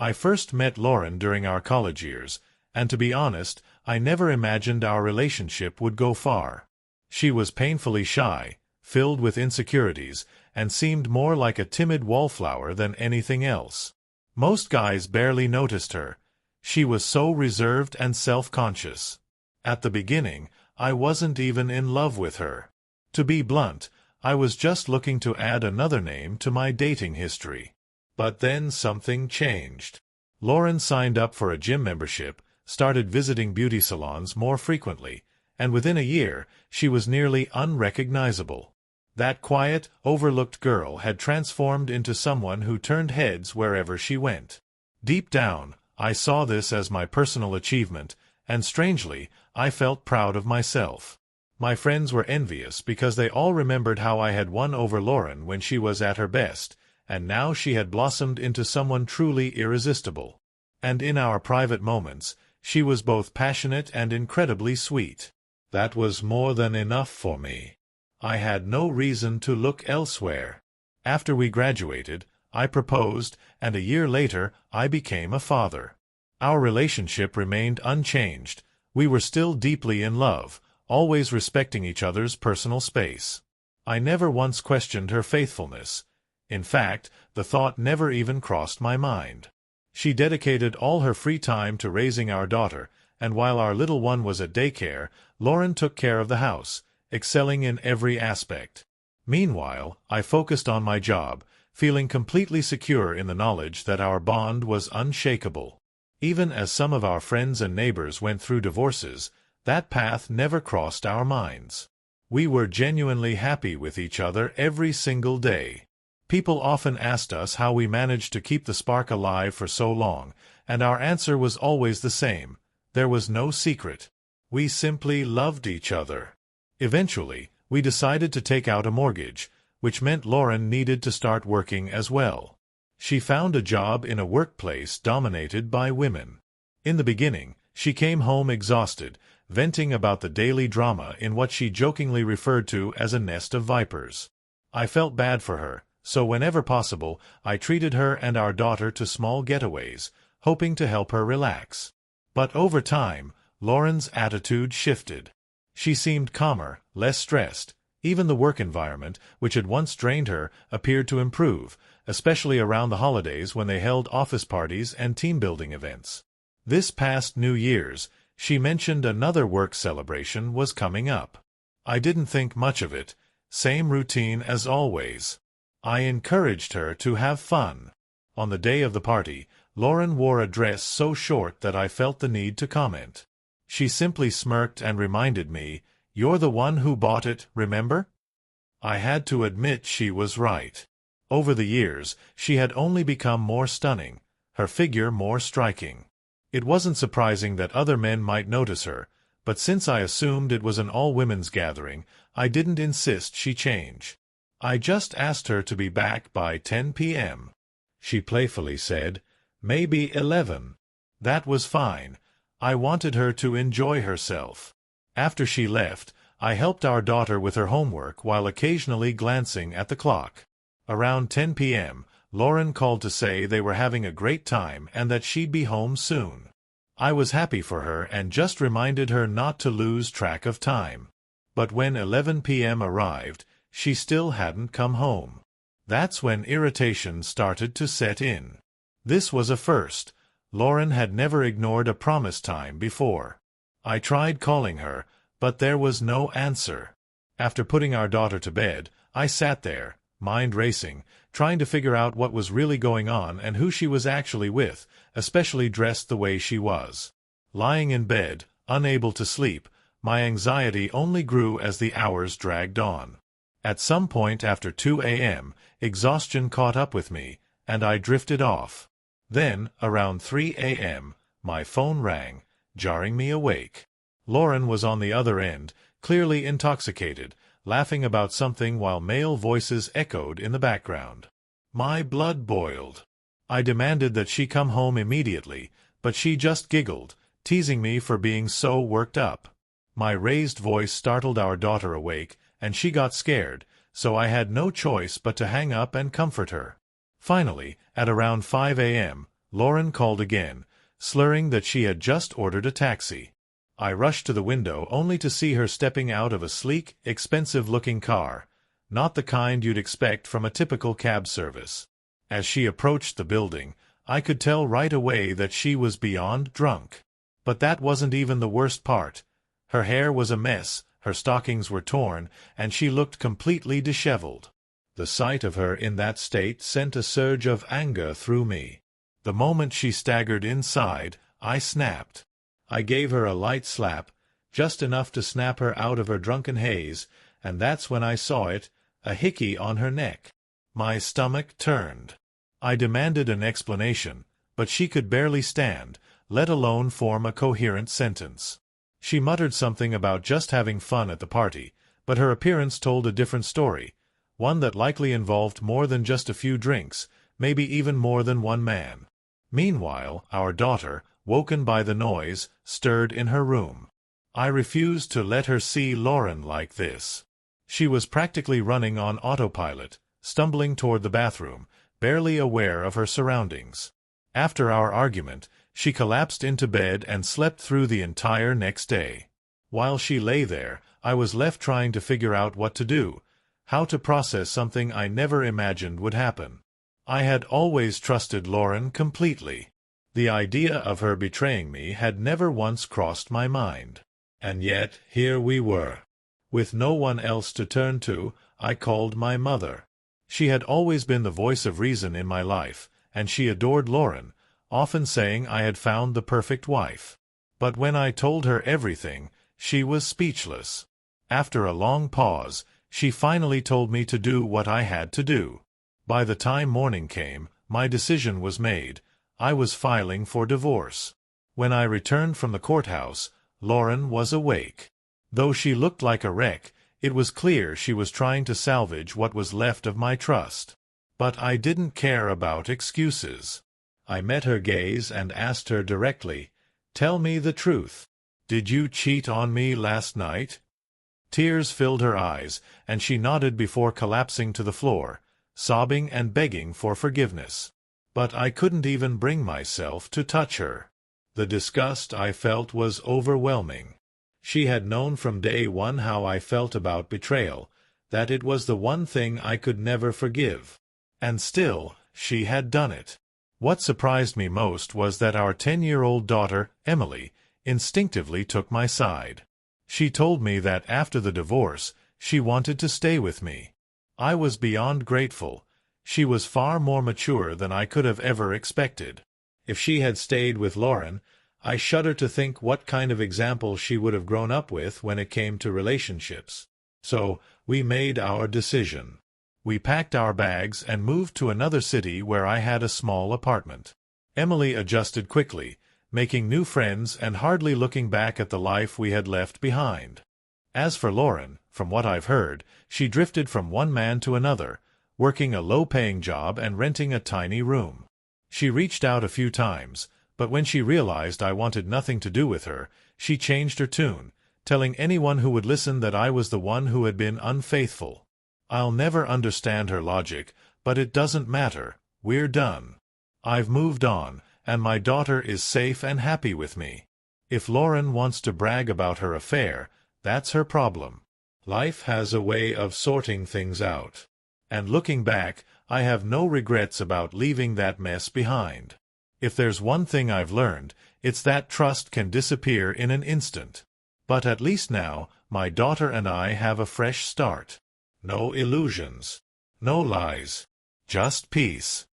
I first met Lauren during our college years, and to be honest, I never imagined our relationship would go far. She was painfully shy, filled with insecurities, and seemed more like a timid wallflower than anything else. Most guys barely noticed her. She was so reserved and self-conscious. At the beginning, I wasn't even in love with her. To be blunt, I was just looking to add another name to my dating history. But then something changed. Lauren signed up for a gym membership, started visiting beauty salons more frequently, and within a year, she was nearly unrecognizable. That quiet, overlooked girl had transformed into someone who turned heads wherever she went. Deep down, I saw this as my personal achievement, and strangely, I felt proud of myself. My friends were envious because they all remembered how I had won over Lauren when she was at her best, and now she had blossomed into someone truly irresistible. And in our private moments, she was both passionate and incredibly sweet. That was more than enough for me. I had no reason to look elsewhere. After we graduated, I proposed, and a year later, I became a father. Our relationship remained unchanged. We were still deeply in love, always respecting each other's personal space. I never once questioned her faithfulness. In fact, the thought never even crossed my mind. She dedicated all her free time to raising our daughter, and while our little one was at daycare, Lauren took care of the house, excelling in every aspect. Meanwhile, I focused on my job, feeling completely secure in the knowledge that our bond was unshakable. Even as some of our friends and neighbors went through divorces, that path never crossed our minds. We were genuinely happy with each other every single day. People often asked us how we managed to keep the spark alive for so long, and our answer was always the same. There was no secret. We simply loved each other. Eventually, we decided to take out a mortgage, which meant Lauren needed to start working as well. She found a job in a workplace dominated by women. In the beginning, she came home exhausted, venting about the daily drama in what she jokingly referred to as a nest of vipers. I felt bad for her, so whenever possible, I treated her and our daughter to small getaways, hoping to help her relax. But over time, Lauren's attitude shifted. She seemed calmer, less stressed. Even the work environment, which had once drained her, appeared to improve, especially around the holidays when they held office parties and team-building events. This past New Year's, she mentioned another work celebration was coming up. I didn't think much of it. Same routine as always. I encouraged her to have fun. On the day of the party, Lauren wore a dress so short that I felt the need to comment. She simply smirked and reminded me, "You're the one who bought it, remember?" I had to admit she was right. Over the years, she had only become more stunning, her figure more striking. It wasn't surprising that other men might notice her, but since I assumed it was an all-women's gathering, I didn't insist she change. I just asked her to be back by 10 p.m. She playfully said, "Maybe 11. That was fine. I wanted her to enjoy herself. After she left, I helped our daughter with her homework while occasionally glancing at the clock. Around 10 p.m., Lauren called to say they were having a great time and that she'd be home soon. I was happy for her and just reminded her not to lose track of time. But when 11 p.m. arrived, she still hadn't come home. That's when irritation started to set in. This was a first. Lauren had never ignored a promised time before. I tried calling her, but there was no answer. After putting our daughter to bed, I sat there, mind racing, trying to figure out what was really going on and who she was actually with, especially dressed the way she was. Lying in bed, unable to sleep, my anxiety only grew as the hours dragged on. At some point after 2 a.m., exhaustion caught up with me, and I drifted off. Then, around 3 a.m., my phone rang, jarring me awake. Lauren was on the other end, clearly intoxicated, laughing about something while male voices echoed in the background. My blood boiled. I demanded that she come home immediately, but she just giggled, teasing me for being so worked up. My raised voice startled our daughter awake, and she got scared, so I had no choice but to hang up and comfort her. Finally, at around 5 a.m., Lauren called again, slurring that she had just ordered a taxi. I rushed to the window only to see her stepping out of a sleek, expensive-looking car, not the kind you'd expect from a typical cab service. As she approached the building, I could tell right away that she was beyond drunk. But that wasn't even the worst part. Her hair was a mess, her stockings were torn, and she looked completely disheveled. The sight of her in that state sent a surge of anger through me. The moment she staggered inside, I snapped. I gave her a light slap, just enough to snap her out of her drunken haze, and that's when I saw it, a hickey on her neck. My stomach turned. I demanded an explanation, but she could barely stand, let alone form a coherent sentence. She muttered something about just having fun at the party, but her appearance told a different story, one that likely involved more than just a few drinks, maybe even more than one man. Meanwhile, our daughter, woken by the noise, stirred in her room. I refused to let her see Lauren like this. She was practically running on autopilot, stumbling toward the bathroom, barely aware of her surroundings. After our argument, she collapsed into bed and slept through the entire next day. While she lay there, I was left trying to figure out what to do, how to process something I never imagined would happen. I had always trusted Lauren completely. The idea of her betraying me had never once crossed my mind. And yet, here we were. With no one else to turn to, I called my mother. She had always been the voice of reason in my life, and she adored Lauren, often saying I had found the perfect wife. But when I told her everything, she was speechless. After a long pause, she finally told me to do what I had to do. By the time morning came, my decision was made. I was filing for divorce. When I returned from the courthouse, Lauren was awake. Though she looked like a wreck, it was clear she was trying to salvage what was left of my trust. But I didn't care about excuses. I met her gaze and asked her directly, "Tell me the truth. Did you cheat on me last night?" Tears filled her eyes, and she nodded before collapsing to the floor, sobbing and begging for forgiveness. But I couldn't even bring myself to touch her. The disgust I felt was overwhelming. She had known from day one how I felt about betrayal, that it was the one thing I could never forgive. And still, she had done it. What surprised me most was that our 10-year-old daughter, Emily, instinctively took my side. She told me that after the divorce, she wanted to stay with me. I was beyond grateful. She was far more mature than I could have ever expected. If she had stayed with Lauren, I shudder to think what kind of example she would have grown up with when it came to relationships. So, we made our decision. We packed our bags and moved to another city where I had a small apartment. Emily adjusted quickly, making new friends and hardly looking back at the life we had left behind. As for Lauren, from what I've heard, she drifted from one man to another, working a low-paying job and renting a tiny room. She reached out a few times, but when she realized I wanted nothing to do with her, she changed her tune, telling anyone who would listen that I was the one who had been unfaithful. I'll never understand her logic, but it doesn't matter. We're done. I've moved on, and my daughter is safe and happy with me. If Lauren wants to brag about her affair, that's her problem. Life has a way of sorting things out. And looking back, I have no regrets about leaving that mess behind. If there's one thing I've learned, it's that trust can disappear in an instant. But at least now, my daughter and I have a fresh start. No illusions. No lies. Just peace.